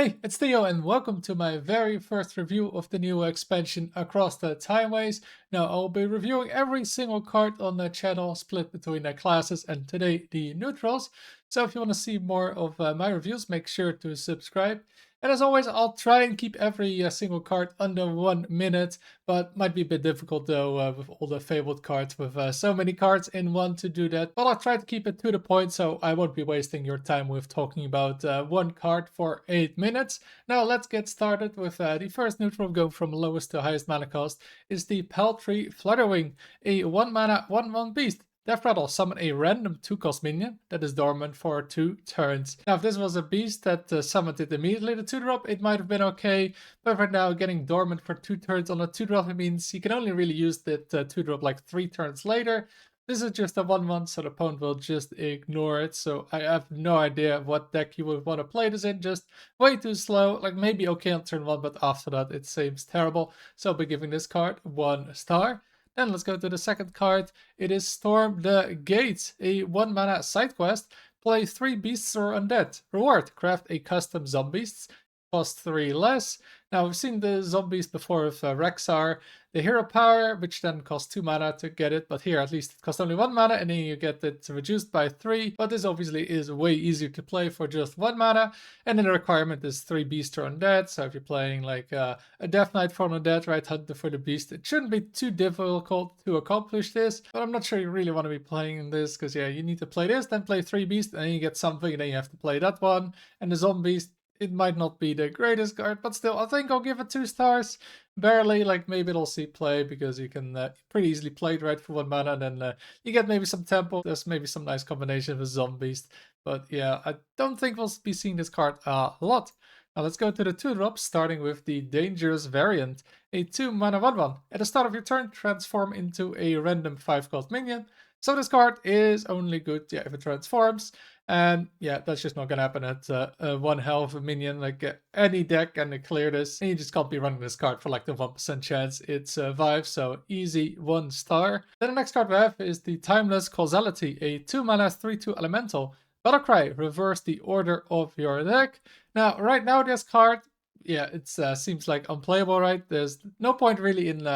Hey, it's Theo and welcome to my very first review of the new expansion across the Timeways. Now, I'll be reviewing every single card on the channel split between the classes and today the neutrals. So if you want to see more of my reviews, make sure to subscribe. And as always, I'll try and keep every single card under 1 minute, but might be a bit difficult though with all the fabled cards, with so many cards in one to do that. But I'll try to keep it to the point so I won't be wasting your time with talking about one card for 8 minutes. Now let's get started with the first neutral, going from lowest to highest mana cost, is the Peltry Flutterwing, a 1 mana 1/1 beast. Death Rattle, summon a random 2-cost minion that is dormant for 2 turns. Now, if this was a beast that summoned it immediately, the 2-drop, it might have been okay. But right now, getting dormant for 2 turns on a 2-drop, it means you can only really use that 2-drop like 3 turns later. This is just a 1/1, so the opponent will just ignore it. So I have no idea what deck you would want to play this in. Just way too slow. Like maybe okay on turn 1, but after that it seems terrible. So I'll be giving this card 1 star. Then let's go to the second card. It is Storm the Gates, a 1 mana side quest. Play 3 beasts or undead. Reward, craft a custom zombies. Cost 3 less. Now we've seen the zombies before with Rexar. The hero power, which then costs 2 mana to get it, but here at least it costs only 1 mana and then you get it reduced by 3. But this obviously is way easier to play for just 1 mana. And then the requirement is 3 beasts or undead. So if you're playing like a Death Knight for undead, right, hunter for the beast, it shouldn't be too difficult to accomplish this. But I'm not sure you really want to be playing this because yeah, you need to play this, then play 3 beasts, and then you get something, and then you have to play that one. And the zombies, it might not be the greatest card, but still, I think I'll give it 2 stars. Barely, like maybe it'll see play because you can pretty easily play it right for 1 mana, and then you get maybe some tempo. There's maybe some nice combination with zombies, but yeah, I don't think we'll be seeing this card a lot. Now let's go to the 2-drops, starting with the Dangerous variant, a 2 mana 1/1. At the start of your turn, transform into a random 5-cost minion. So this card is only good if it transforms. And yeah, that's just not gonna happen at 1 health minion. Like any deck can clear this, and you just can't be running this card for like the 1% chance it survives. So easy 1 star. Then the next card we have is the Timeless Causality, a 2 mana 3/2 elemental. Battlecry, reverse the order of your deck. Now, right now this card, yeah, it seems like unplayable, right? There's no point really in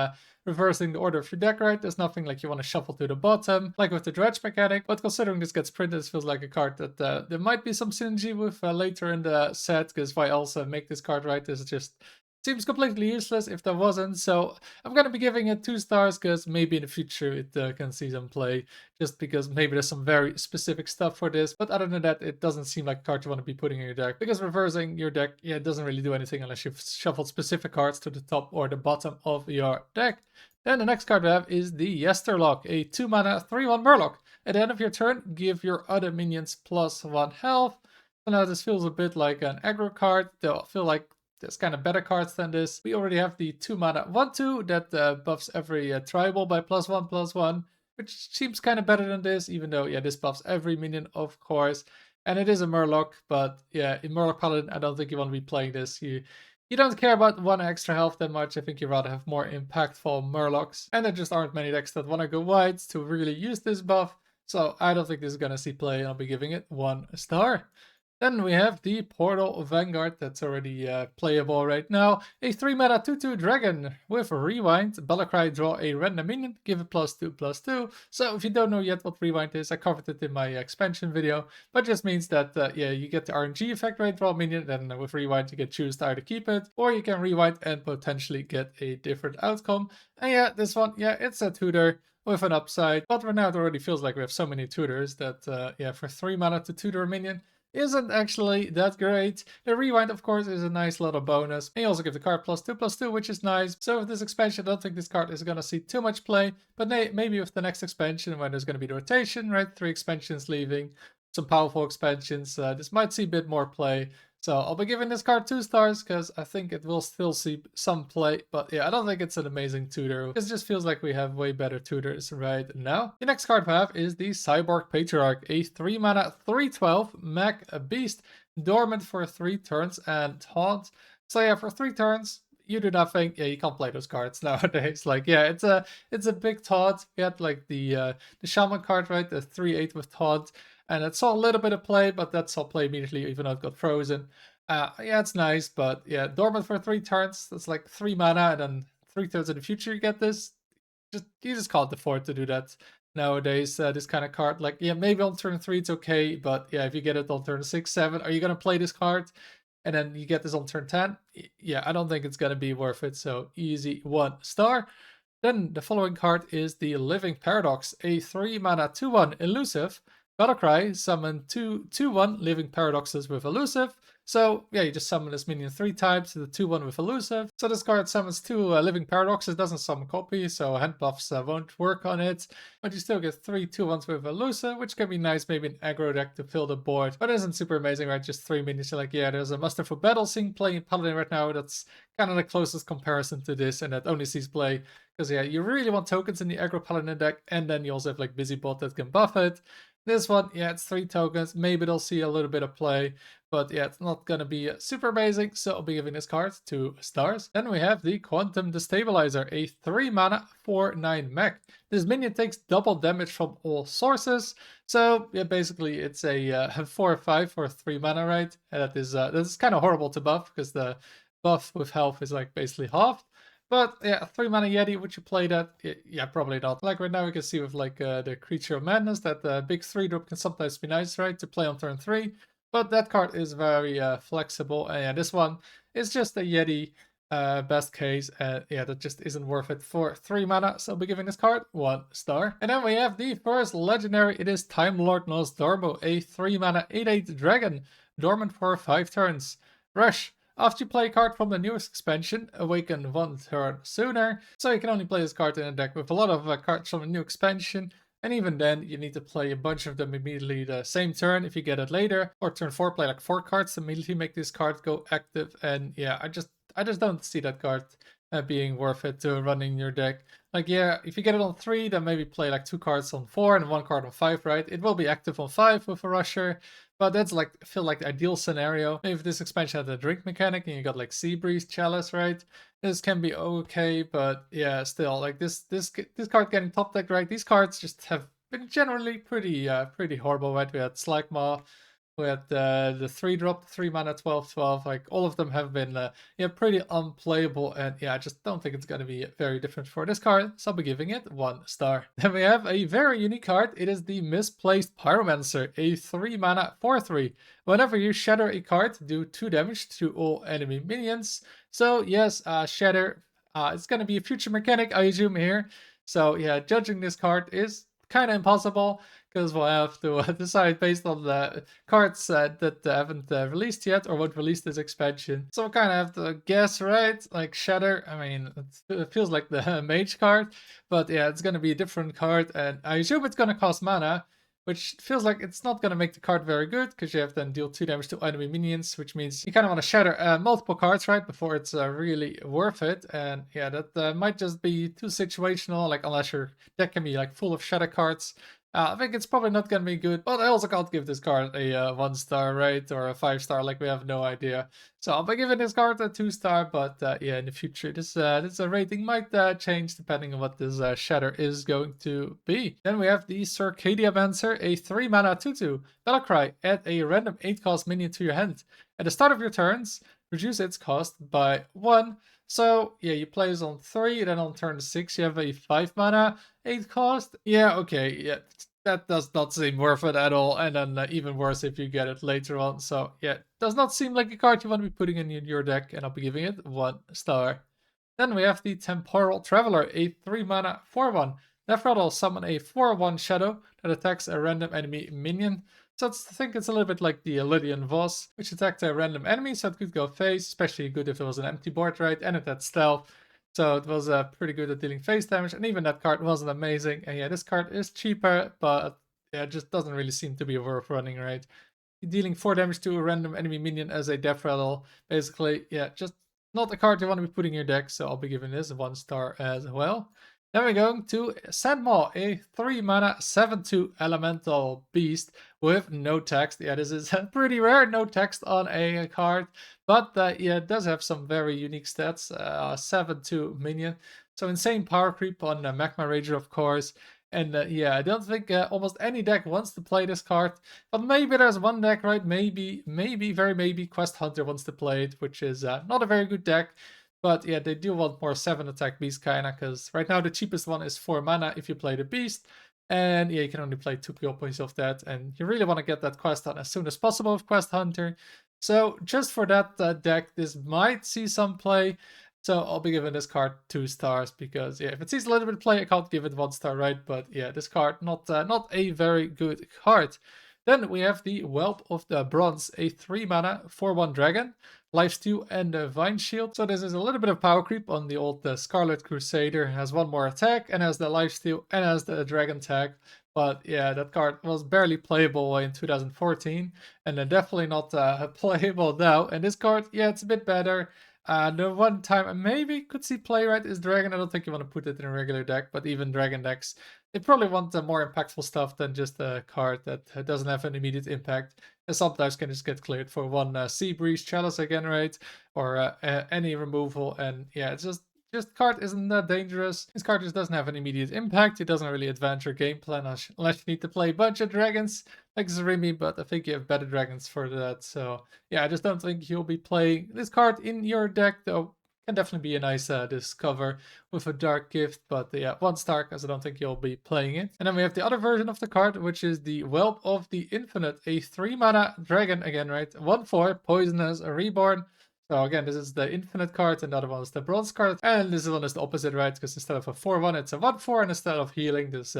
reversing the order of your deck, right? There's nothing like you want to shuffle to the bottom, like with the dredge mechanic. But considering this gets printed, this feels like a card that there might be some synergy with later in the set, because why else make this card, right? This just seems completely useless if there wasn't. So I'm going to be giving it 2 stars because maybe in the future it can see some play, just because maybe there's some very specific stuff for this. But other than that, it doesn't seem like a card you want to be putting in your deck, because reversing your deck, yeah, it doesn't really do anything unless you've shuffled specific cards to the top or the bottom of your deck. Then the next card we have is the Yesterlock, a 2 mana 3/1 Murloc. At the end of your turn, give your other minions +1 health. So now this feels a bit like an aggro card, though I feel like there's kind of better cards than this. We already have the 2 mana 1/2 that buffs every tribal by +1/+1, which seems kind of better than this, even though, yeah, this buffs every minion, of course. And it is a Murloc, but yeah, in Murloc Paladin, I don't think you want to be playing this. You don't care about 1 extra health that much. I think you'd rather have more impactful Murlocs. And there just aren't many decks that want to go wide to really use this buff. So I don't think this is going to see play, and I'll be giving it 1 star. Then we have the Portal Vanguard that's already playable right now. A 3 mana 2/2 dragon with Rewind. Battlecry, draw a random minion, give it +2/+2. So if you don't know yet what Rewind is, I covered it in my expansion video. But it just means that yeah, you get the RNG effect, right? Draw a minion, then with Rewind you can choose to either keep it, or you can rewind and potentially get a different outcome. And yeah, this one, yeah, it's a tutor with an upside. But right now it already feels like we have so many tutors that yeah, for 3 mana to tutor a minion isn't actually that great. The rewind, of course, is a nice little bonus. And you also give the card +2/+2, which is nice. So with this expansion, I don't think this card is going to see too much play. But maybe with the next expansion, when there's going to be the rotation, right? 3 expansions leaving, some powerful expansions, this might see a bit more play. So I'll be giving this card 2 stars because I think it will still see some play. But yeah, I don't think it's an amazing tutor. It just feels like we have way better tutors right now. The next card we have is the Cyborg Patriarch, a 3 mana 3/12 mech beast, dormant for 3 turns and taunt. So yeah, for 3 turns, you do nothing. Yeah, you can't play those cards nowadays. Like, yeah, it's a big taunt. We had like the Shaman card, right? The 3/8 with taunt. And it saw a little bit of play, but that saw play immediately, even though it got frozen. Yeah, it's nice, but yeah, dormant for 3 turns. That's like 3 mana, and then 3 turns in the future you get this. You just can't afford to do that nowadays. This kind of card, like yeah, maybe on turn 3 it's okay, but yeah, if you get it on turn 6, 7, are you gonna play this card? And then you get this on turn 10. Yeah, I don't think it's gonna be worth it. So easy 1 star. Then the following card is the Living Paradox, a 3 mana 2/1 elusive. Battlecry, summon 2/2/1 Living Paradoxes with elusive. So yeah, you just summon this minion 3 times to the 2/1 with elusive. So this card summons 2 Living Paradoxes, doesn't summon copy, so hand buffs won't work on it. But you still get 3 2/1s with elusive, which can be nice maybe in aggro deck to fill the board. But it isn't super amazing, right? Just 3 minions. You're like, yeah, there's a Muster for Battle Sync playing Paladin right now. That's kind of the closest comparison to this, and that only sees play. Because yeah, you really want tokens in the aggro paladin deck, and then you also have like Busybot that can buff it. This one, yeah, it's 3 tokens. Maybe they'll see a little bit of play, but yeah, it's not gonna be super amazing, so I'll be giving this card 2 stars. Then we have the Quantum Destabilizer, a 3 mana 4/9 mech. This minion takes double damage from all sources, so yeah, basically it's a 4/5 for 3 mana, right? And that is kind of horrible to buff because the buff with health is like basically halved. But yeah, 3 mana Yeti, would you play that? Yeah, probably not. Like right now we can see with like the Creature of Madness that the big 3-drop can sometimes be nice, right? To play on turn 3. But that card is very flexible. And yeah, this one is just a Yeti best case. Yeah, that just isn't worth it for 3 mana. So I'll be giving this card 1 star. And then we have the first legendary. It is Time Lord Nosdormu, a 3 mana 8/8 dragon. Dormant for 5 turns. Rush. After you play a card from the newest expansion, awaken 1 turn sooner. So you can only play this card in a deck with a lot of cards from the new expansion. And even then, you need to play a bunch of them immediately the same turn if you get it later. Or turn 4, play like 4 cards to immediately make this card go active. And yeah, I just don't see that card being worth it to run in your deck. Like yeah, if you get it on 3, then maybe play like 2 cards on 4 and 1 card on 5, right? It will be active on 5 with a rusher. But that's like, I feel like the ideal scenario. Maybe if this expansion had a drink mechanic and you got like Sea Breeze Chalice, right? This can be okay, but yeah, still like this card getting top decked, right? These cards just have been generally pretty horrible, right? We had Slagmaw, we had the 3-drop, 3 mana 12/12. Like all of them have been yeah, pretty unplayable, and yeah, I just don't think it's gonna be very different for this card, so I'll be giving it 1 star. Then we have a very unique card. It is the Misplaced Pyromancer, a 3 mana 4/3. Whenever you shatter a card, do 2 damage to all enemy minions. So yes, shatter. It's gonna be a future mechanic, I assume here. So yeah, judging this card is kind of impossible because we'll have to decide based on the cards that haven't released yet or won't release this expansion. So we'll kind of have to guess, right? Like Shatter, I mean, it feels like the mage card, but yeah, it's going to be a different card, and I assume it's going to cost mana, which feels like it's not going to make the card very good because you have to then deal 2 damage to enemy minions, which means you kind of want to shatter multiple cards, right, before it's really worth it. And yeah, that might just be too situational, like unless your deck can be like full of shatter cards. I think it's probably not going to be good, but I also can't give this card a 1 star, right? Or a 5 star, like we have no idea. So I'll be giving this card a 2 star, but yeah, in the future, this rating might change depending on what this shatter is going to be. Then we have the Circadiamancer, a 3 mana 2/2. Battlecry, add a random 8-cost minion to your hand. At the start of your turns, reduce its cost by 1. So yeah, you play this on 3, then on turn 6 you have a 5 mana 8 cost. Yeah, okay, yeah, that does not seem worth it at all, and then even worse if you get it later on. So yeah, does not seem like a card you want to be putting in your deck, and I'll be giving it 1 star. Then we have the Temporal Traveler, a 3 mana 4/1. Nephrat will summon a 4/1 shadow that attacks a random enemy minion. So I think it's a little bit like the Lydian Voss, which attacked a random enemy, so it could go face, especially good if it was an empty board, right? And it had stealth, so it was pretty good at dealing face damage, and even that card wasn't amazing. And yeah, this card is cheaper, but yeah, it just doesn't really seem to be worth running, right? Dealing 4 damage to a random enemy minion as a death rattle, basically, yeah, just not a card you want to be putting in your deck, so I'll be giving this 1 star as well. Then we're going to Sandmaw, a 3 mana 7/2 elemental beast with no text. Yeah, this is pretty rare, no text on a card, but yeah, it does have some very unique stats. 7/2 minion, so insane power creep on Magma Rager, of course. And yeah, I don't think almost any deck wants to play this card. But maybe there's one deck, right? Maybe, very maybe Quest Hunter wants to play it, which is not a very good deck. But yeah, they do want more 7 attack beast kinda, because right now the cheapest one is 4 mana if you play the beast. And yeah, you can only play 2 copies of that. And you really want to get that quest done as soon as possible with Quest Hunter. So just for that deck, this might see some play. So I'll be giving this card 2 stars because yeah, if it sees a little bit of play, I can't give it 1 star, right? But yeah, this card not a very good card. Then we have the Whelp of the Bronze, a 3 mana 4/1 dragon, lifesteal and a Vine Shield. So this is a little bit of power creep on the old Scarlet Crusader. Has 1 more attack and has the lifesteal and has the dragon tag. But yeah, that card was barely playable in 2014 and then definitely not playable now. And this card, yeah, it's a bit better. The one time I maybe could see play, right, is Dragon. I don't think you want to put it in a regular deck, but even Dragon decks, they probably want more impactful stuff than just a card that doesn't have an immediate impact. And sometimes can just get cleared for 1 Sea Breeze Chalice again, right? Or any removal. And yeah, it's just card isn't that dangerous. This card just doesn't have an immediate impact. It doesn't really advance your game plan unless you need to play a bunch of dragons like Zarimi, but I think you have better dragons for that. So yeah, I just don't think you'll be playing this card in your deck, though. Can definitely be a nice discover with a Dark Gift, but yeah, 1 star because I don't think you'll be playing it. And then we have the other version of the card, which is the Whelp of the Infinite, a 3 mana dragon again, right? 1/4 poisonous, a reborn. So again, this is the Infinite card, and the other one is the Bronze card. And this one is the opposite, right? Because instead of a 4/1, it's a 1/4, and instead of healing, this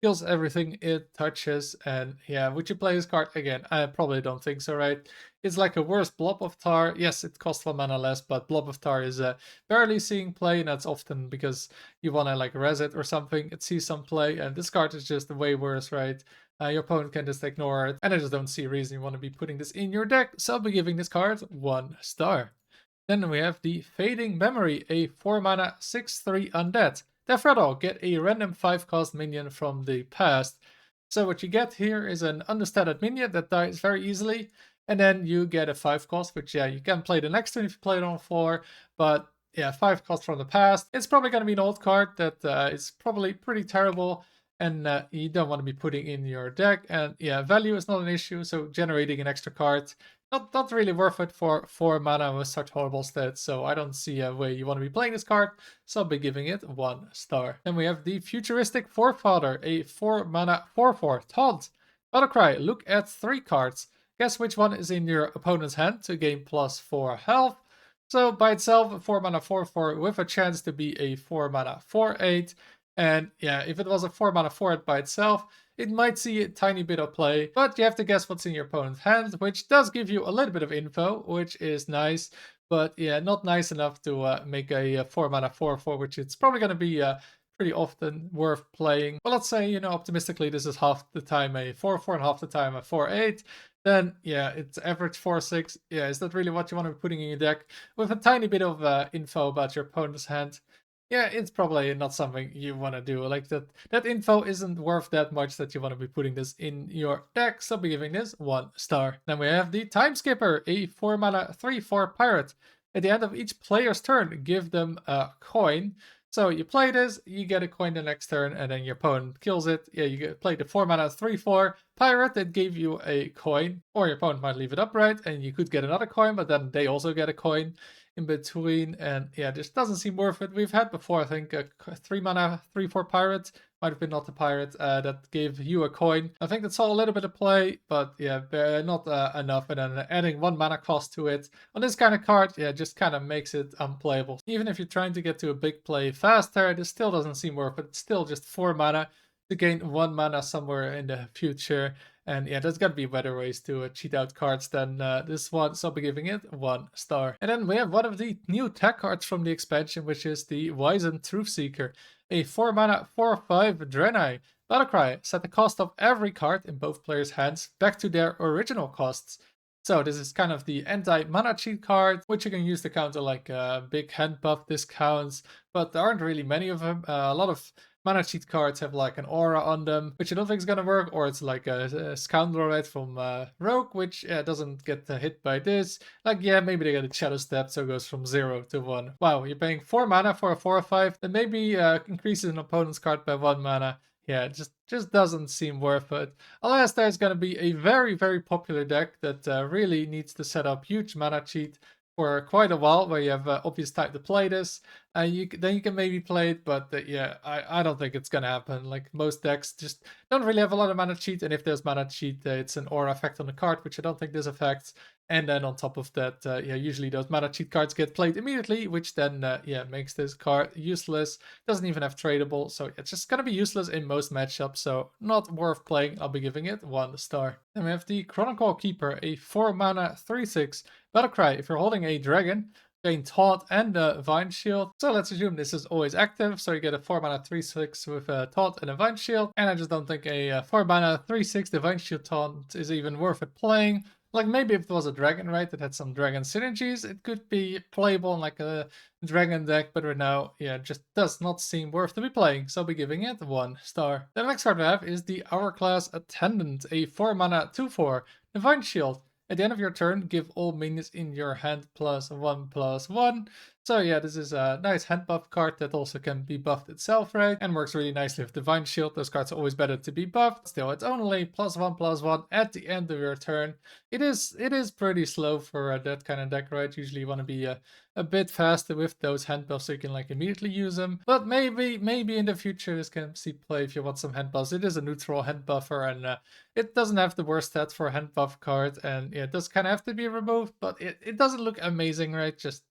kills everything it touches. And yeah, would you play this card again? I probably don't think so, right? It's like a worse Blob of Tar. Yes, it costs 1 mana less, but Blob of Tar is barely seeing play, and that's often because you want to like res it or something. It sees some play, and this card is just way worse, right? Your opponent can just ignore it, and I just don't see a reason you want to be putting this in your deck, so I'll be giving this card 1 star. Then we have the Fading Memory, a 4 mana 6/3 undead. Defredal, get a random 5 cost minion from the past. So what you get here is an understated minion that dies very easily, and then you get a 5 cost, which yeah, you can play the next turn if you play it on 4, but yeah, 5 cost from the past. It's probably going to be an old card that is probably pretty terrible, and you don't want to be putting in your deck. And yeah, value is not an issue, so generating an extra card, not really worth it for 4 mana with such horrible stats, so I don't see a way you want to be playing this card, so I'll be giving it 1 star. Then we have the Futuristic Forefather, a 4 mana 4/4 taunt. Battlecry, look at 3 cards. Guess which one is in your opponent's hand to gain +4 health. So by itself, a 4 mana 4/4 with a chance to be a 4 mana 4/8. And yeah, if it was a 4 mana 4/8 by itself, it might see a tiny bit of play, but you have to guess what's in your opponent's hand, which does give you a little bit of info, which is nice. But yeah, not nice enough to make a 4 mana 4/4, which it's probably going to be pretty often worth playing. Well, let's say, optimistically, this is half the time a 4/4 and half the time a 4/8. Then yeah, it's average 4/6. Yeah, is that really what you want to be putting in your deck with a tiny bit of info about your opponent's hand? Yeah, it's probably not something you want to do. Like that info isn't worth that much that you want to be putting this in your deck, so I'll be giving this 1 star. Then we have the Time Skipper, a 4 mana 3/4 pirate. At the end of each player's turn, give them a coin. So you play this, you get a coin the next turn, and then your opponent kills it. Yeah, you play the 4 mana 3/4 pirate that gave you a coin, or your opponent might leave it upright, and you could get another coin, but then they also get a coin in between. And yeah, this doesn't seem worth it. We've had before, I think, a 3 mana 3/4 pirate. Might have been not the pirate that gave you a coin. I think that saw a little bit of play, but yeah, not enough. And then adding 1 mana cost to it on this kind of card, yeah, just kind of makes it unplayable. Even if you're trying to get to a big play faster, this still doesn't seem worth it. It's still just 4 mana to gain 1 mana somewhere in the future. And yeah, there's got to be better ways to cheat out cards than this one, so I'll be giving it 1 star. And then we have one of the new tech cards from the expansion, which is the Wizened Truthseeker, a 4 mana 4/5 Draenei. Battlecry, set the cost of every card in both players' hands back to their original costs. So this is kind of the anti-mana cheat card, which you can use to counter like big hand buff discounts, but there aren't really many of them. A lot of mana cheat cards have like an aura on them, which I don't think is gonna work, or it's like a scoundrel right from Rogue, which doesn't get hit by this. Like, yeah, maybe they get a shadow step, so it goes from 0 to 1. Wow, you're paying 4 mana for a 4/5, then maybe increases an opponent's card by 1 mana. yeah, it just doesn't seem worth it. Unless there's going to be a very popular deck that really needs to set up huge mana cheat for quite a while, where you have obvious time to play this, and then you can maybe play it. But yeah, I don't think it's gonna happen. Like most decks just don't really have a lot of mana cheat, and if there's mana cheat, it's an aura effect on the card, which I don't think this affects. And then on top of that, yeah, usually those mana cheat cards get played immediately, which then yeah makes this card useless. Doesn't even have tradable, so it's just gonna be useless in most matchups. So not worth playing. I'll be giving it 1 star. Then we have the Chronicle Keeper, a 4 mana 3/6 Battlecry. If you're holding a dragon, gain Taunt and a Vine Shield. So let's assume this is always active. So you get a 4 mana 3/6 with a Taunt and a Vine Shield. And I just don't think a 4 mana 3/6 Divine Shield Taunt is even worth it playing. Like maybe if it was a dragon, right, that had some dragon synergies, it could be playable in like a dragon deck, but right now, yeah, it just does not seem worth to be playing, so I'll be giving it 1 star. The next card we have is the Hourglass Attendant, a 4 mana 2/4 Divine Shield. At the end of your turn, give all minions in your hand +1/+1. So yeah, this is a nice hand buff card that also can be buffed itself, right? And works really nicely with Divine Shield. Those cards are always better to be buffed. Still, it's only +1/+1 at the end of your turn. It is pretty slow for that kind of deck, right? Usually you want to be a bit faster with those hand buffs so you can like immediately use them. But maybe in the future this can see play if you want some hand buffs. It is a neutral hand buffer, and it doesn't have the worst stats for a hand buff card, and yeah, it does kind of have to be removed, but it doesn't look amazing, right? Just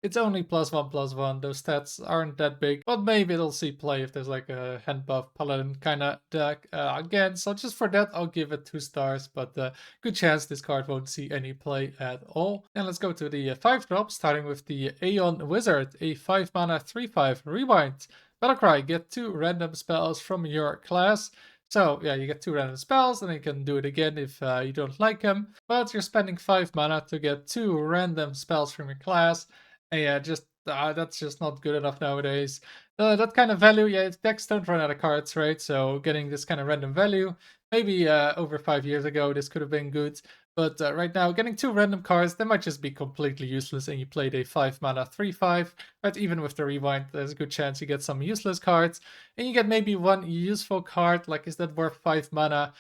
it's only +1/+1. Those stats aren't that big, but maybe it'll see play if there's like a hand buff paladin kind of deck again. So just for that, I'll give it 2 stars, but good chance this card won't see any play at all. And let's go to the 5 drops, starting with the Aeon Wizard, a 5 mana 3/5 rewind. Battlecry, get 2 random spells from your class. So yeah, you get 2 random spells, and you can do it again if you don't like them. But you're spending 5 mana to get 2 random spells from your class. And yeah, just that's just not good enough nowadays. That kind of value, yeah, decks don't run out of cards, right? So getting this kind of random value, maybe over 5 years ago, this could have been good. But right now, getting 2 random cards, they might just be completely useless, and you played a 5 mana 3/5. Right, even with the rewind, there's a good chance you get some useless cards, and you get maybe 1 useful card. Like, is that worth 5 mana?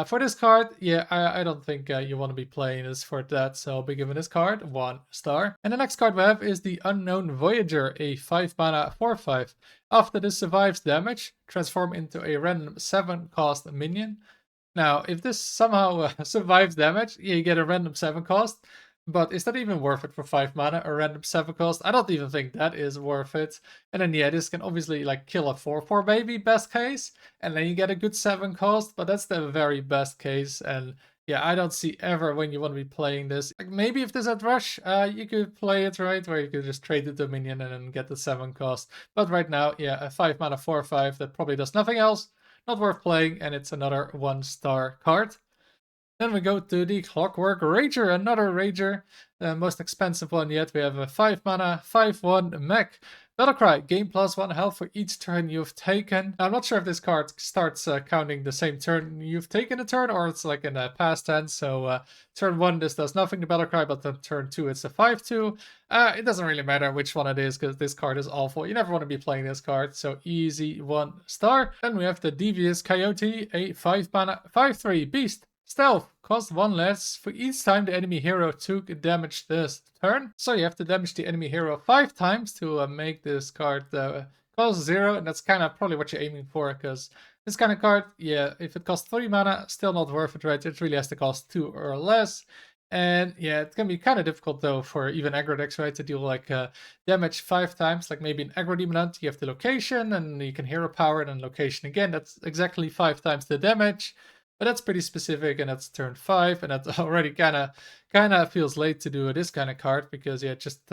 For this card, yeah, I don't think you want to be playing this for that, so I'll be giving this card 1 star. And the next card we have is the Unknown Voyager, a 5 mana 4/5. After this survives damage, transform into a random 7 cost minion. Now, if this somehow survives damage, you get a random 7 cost. But is that even worth it for 5 mana, a random 7 cost? I don't even think that is worth it. And then yeah, this can obviously like kill a 4/4 maybe, best case. And then you get a good 7 cost, but that's the very best case. And yeah, I don't see ever when you want to be playing this. Like maybe if this at Rush, you could play it, right? Where you could just trade the minion and then get the 7 cost. But right now, yeah, a 5 mana 4/5 that probably does nothing else. Not worth playing, and it's another 1 star card. Then we go to the Clockwork Rager, another Rager, the most expensive one yet. We have a 5 mana, 5/1 mech. Battlecry, gain +1 health for each turn you've taken. Now, I'm not sure if this card starts counting the same turn you've taken a turn, or it's like in a past tense. So turn 1, this does nothing to Battlecry, but then turn 2, it's a 5/2. It doesn't really matter which one it is, because this card is awful. You never want to be playing this card, so easy 1 star. Then we have the Devious Coyote, a 5 mana, 5/3 beast. Stealth, cost 1 less for each time the enemy hero took damage this turn. So you have to damage the enemy hero 5 times to make this card cost 0, and that's kind of probably what you're aiming for, because this kind of card, yeah, if it costs 3 mana, still not worth it, right? It really has to cost 2 or less. And yeah, it can be kind of difficult though for even aggro decks, right, to deal like damage 5 times. Like maybe in aggro demon hunt, you have the location, and you can hero power, and then location again. That's exactly 5 times the damage. But that's pretty specific, and that's turn 5, and that already kind of feels late to do this kind of card, because yeah, it just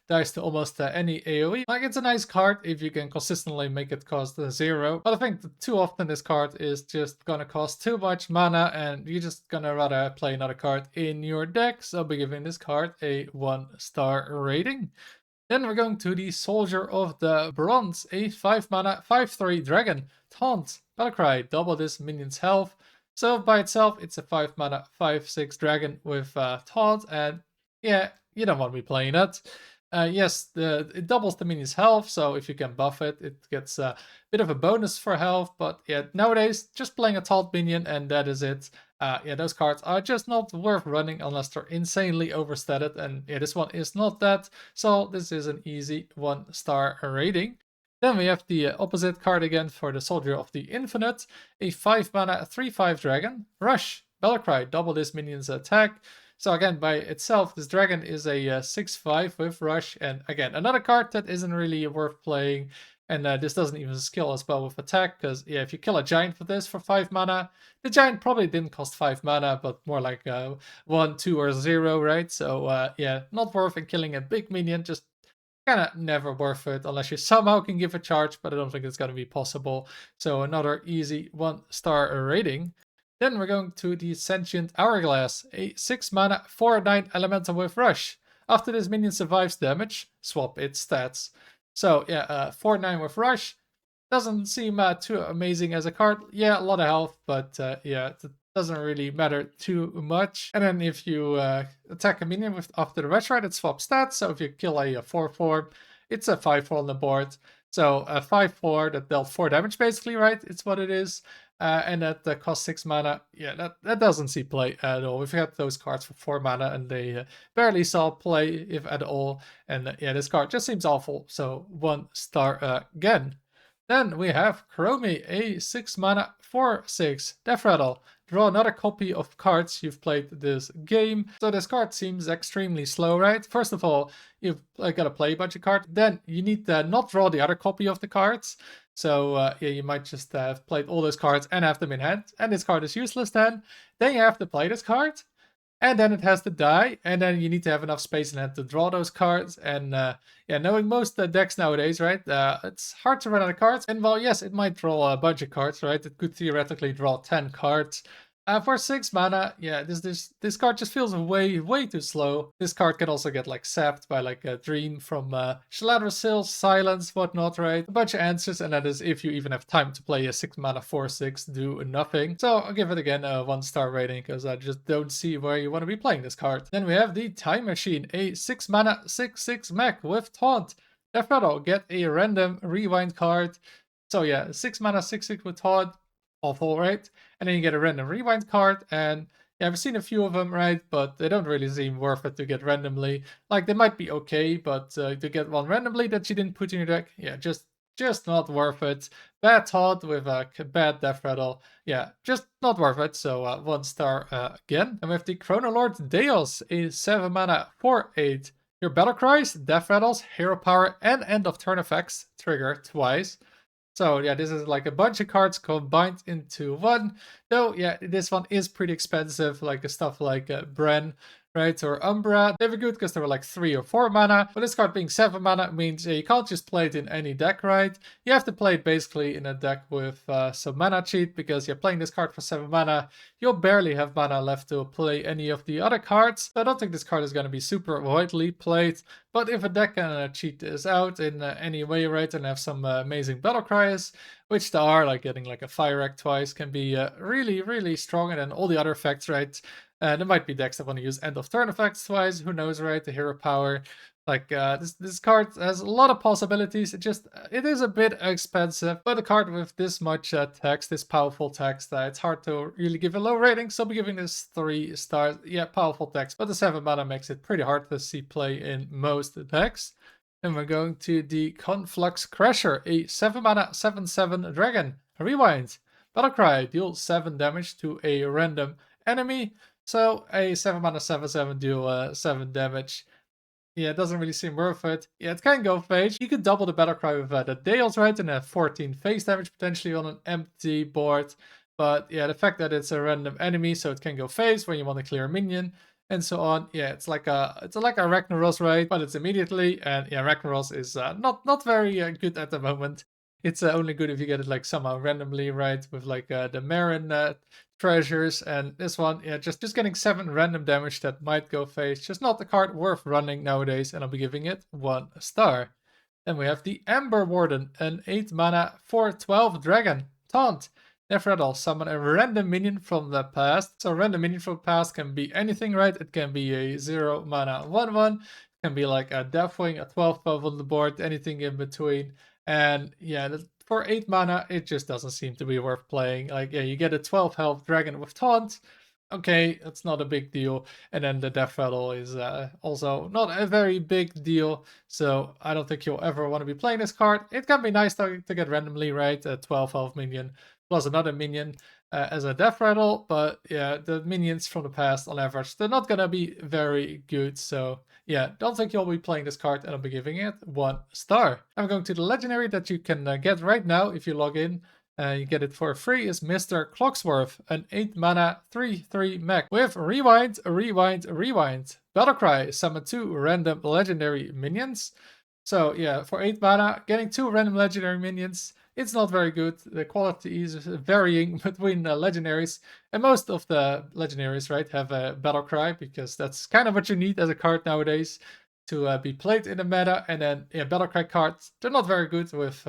dies to almost any AoE. Like, it's a nice card if you can consistently make it cost 0, but I think too often this card is just gonna cost too much mana, and you're just gonna rather play another card in your deck. So I'll be giving this card a 1 star rating. Then we're going to the Soldier of the Bronze, a 5 mana 5/3 dragon. Taunt, Battlecry, double this minion's health. So by itself, it's a 5 mana 5/6 dragon with taunt, and yeah, you don't want to be playing that. Yes, it doubles the minion's health, so if you can buff it, it gets a bit of a bonus for health. But yeah, nowadays, just playing a taunt minion and that is it. Yeah, those cards are just not worth running unless they're insanely overstated. And yeah, this one is not that, so this is an easy 1-star rating. Then we have the opposite card again for the Soldier of the Infinite, a 5 mana 3/5 dragon. Rush, Battlecry, double this minion's attack. So again, by itself, this dragon is a 6/5 with rush, and again, another card that isn't really worth playing. And this doesn't even skill as well with attack, because yeah, if you kill a giant with this for 5 mana, the giant probably didn't cost 5 mana, but more like 1, 2, or 0, right? So yeah, not worth in killing a big minion, just kind of never worth it unless you somehow can give a charge, but I don't think it's going to be possible. So another easy 1-star rating. Then we're going to the Sentient Hourglass, a 6 mana 4/9 elemental with rush. After this minion survives damage, swap its stats. So yeah, 4/9 with rush doesn't seem too amazing as a card. Yeah, a lot of health, but yeah, it doesn't really matter too much. And then if you attack a minion with after the rush ride, it swaps stats. So if you kill a 4/4, it's a 5/4 on the board. So a 5/4 that dealt 4 damage basically, right? It's what it is. And that costs 6 mana. Yeah, that doesn't see play at all. We've had those cards for 4 mana and they barely saw play, if at all. And yeah, this card just seems awful. So 1-star again. Then we have Chromie, a 6 mana 4/6 Death Rattle. Draw another copy of cards you've played this game. So this card seems extremely slow, right? First of all, you've got to play a bunch of cards. Then you need to not draw the other copy of the cards. So yeah, you might just have played all those cards and have them in hand. And this card is useless then. Then you have to play this card. And then it has to die, and then you need to have enough space in hand to draw those cards. And yeah, knowing most decks nowadays, right, it's hard to run out of cards. And while yes, it might draw a bunch of cards, right, it could theoretically draw 10 cards. For 6 mana, yeah, this card just feels way too slow. This card can also get like sapped by like a Dream from Shaladra Silence, whatnot, right? A bunch of answers, and that is if you even have time to play a 6 mana 4/6, do nothing. So I'll give it again a 1-star rating, because I just don't see where you want to be playing this card. Then we have the Time Machine, a 6 mana 6/6 mech with Taunt. Death Rattle, get a random rewind card. So yeah, 6 mana 6/6 with Taunt. Awful, right? And then you get a random rewind card, and yeah, I've seen a few of them, right? But they don't really seem worth it to get randomly. Like, they might be okay, but to get one randomly that you didn't put in your deck, yeah, just not worth it. Bad Thought with a bad Death Rattle, yeah, just not worth it. So 1-star again. And we have the Chronoloord Deos, a 7 mana 4/8. Your battle cries, Death Rattles, Hero Power, and end of turn effects trigger twice. So yeah, this is like a bunch of cards combined into one. Though yeah, this one is pretty expensive, like stuff like Bren, right, or Umbra. They were good because they were like 3 or 4 mana, but this card being 7 mana means you can't just play it in any deck, right? You have to play it basically in a deck with some mana cheat, because you're playing this card for 7 mana, you'll barely have mana left to play any of the other cards. So I don't think this card is going to be super widely played, but if a deck can cheat this out in any way, right, and have some amazing battle cries, which there are, like getting like a Fire Act twice can be really strong, and then all the other effects, right? There might be decks that want to use end of turn effects twice, who knows, right? The Hero Power. Like, this card has a lot of possibilities. It is a bit expensive, but a card with this much text, this powerful text, it's hard to really give a low rating, so I'll be giving this 3 stars. Yeah, powerful text, but the 7 mana makes it pretty hard to see play in most decks. And we're going to the Conflux Crasher, a 7 mana 7/7 dragon. Rewind. Battlecry, deal 7 damage to a random enemy. So a 7 mana 7/7 deal 7 damage. Yeah, it doesn't really seem worth it. Yeah, it can go phase. You could double the Battlecry with the Dales, right, and have 14 phase damage potentially on an empty board. But yeah, the fact that it's a random enemy, so it can go phase when you want to clear a minion, and so on. Yeah, it's like a Ragnaros, right? But it's immediately, and yeah, Ragnaros is not very good at the moment. It's only good if you get it like somehow randomly, right? With like the Marin treasures, and this one, yeah, just getting 7 random damage that might go phase. Just not the card worth running nowadays, and I'll be giving it 1 star. Then we have the Ember Warden, an 8 mana 4/12 dragon. Taunt. Death Rattle, summon a random minion from the past. So a random minion from the past can be anything, right? It can be a 0 mana 1/1. Can be like a Deathwing, a 12/12 on the board, anything in between. And yeah, for 8 mana, it just doesn't seem to be worth playing. Like, yeah, you get a 12 health dragon with taunt. Okay, it's not a big deal. And then the Death Rattle is also not a very big deal. So I don't think you'll ever want to be playing this card. It can be nice to get randomly, right? A 12 health minion plus another minion as a Death Rattle. But yeah, the minions from the past on average, they're not going to be very good. So yeah, don't think you'll be playing this card, and I'll be giving it 1 star. I'm going to the legendary that you can get right now if you log in. You get it for free, is Mr. Clocksworth, an 8 mana 3/3 mech with Rewind, Rewind, Rewind. Battlecry, summon 2 random legendary minions. So yeah, for 8 mana, getting 2 random legendary minions, it's not very good. The quality is varying between legendaries, and most of the legendaries, right, have a battle cry, because that's kind of what you need as a card nowadays to be played in the meta. And then yeah, battle cry cards, they're not very good with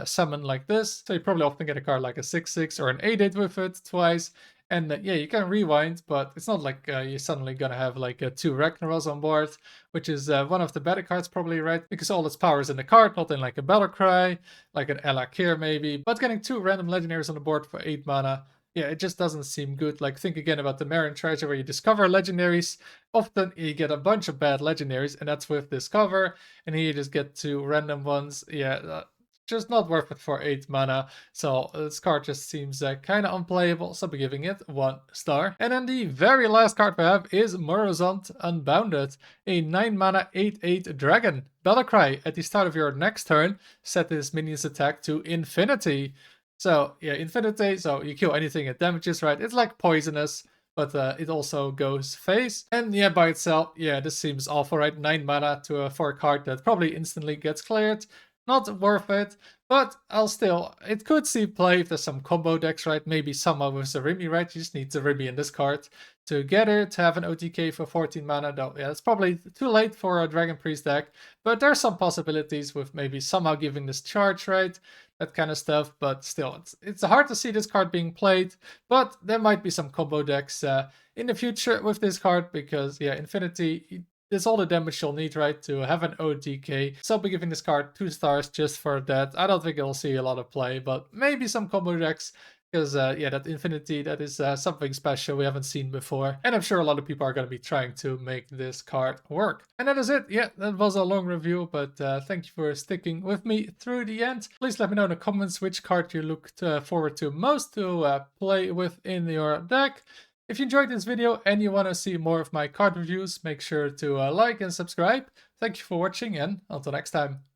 summon like this, so you probably often get a card like a 6/6 or an 8/8 with it twice. And yeah, you can rewind, but it's not like you're suddenly gonna have like 2 Ragnaros on board, which is one of the better cards probably, right? Because all its power is in the card, not in like a Battle Cry, like an Elakir maybe. But getting 2 random legendaries on the board for 8 mana, yeah, it just doesn't seem good. Like, think again about the Marin Treasure where you discover legendaries. Often you get a bunch of bad legendaries, and that's with Discover, and here you just get 2 random ones. Yeah, just not worth it for 8 mana. So this card just seems kind of unplayable, so I'll be giving it 1 star. And then the very last card we have is Morozond Unbounded, a 9 mana 8/8 dragon. Battlecry, at the start of your next turn, set this minion's attack to infinity. So yeah, infinity, so you kill anything it damages, right? It's like poisonous, but it also goes phase. And yeah, by itself, yeah, this seems awful, right? 9 mana for a card that probably instantly gets cleared. Not worth it, but it could see play if there's some combo decks, right? Maybe somehow with Zarimi, right? You just need Zarimi in this card to get it, to have an OTK for 14 mana, though. Yeah, it's probably too late for a Dragon Priest deck, but there's some possibilities with maybe somehow giving this charge, right? That kind of stuff, but still, it's hard to see this card being played, but there might be some combo decks in the future with this card, because yeah, Infinity, there's all the damage you'll need, right, to have an OTK. So I'll be giving this card 2 stars just for that. I don't think it'll see a lot of play, but maybe some combo decks, because yeah, that Infinity, that is something special we haven't seen before. And I'm sure a lot of people are going to be trying to make this card work. And that is it. Yeah, that was a long review, but thank you for sticking with me through the end. Please let me know in the comments which card you looked forward to most to play with in your deck. If you enjoyed this video and you want to see more of my card reviews, make sure to like and subscribe. Thank you for watching, and until next time.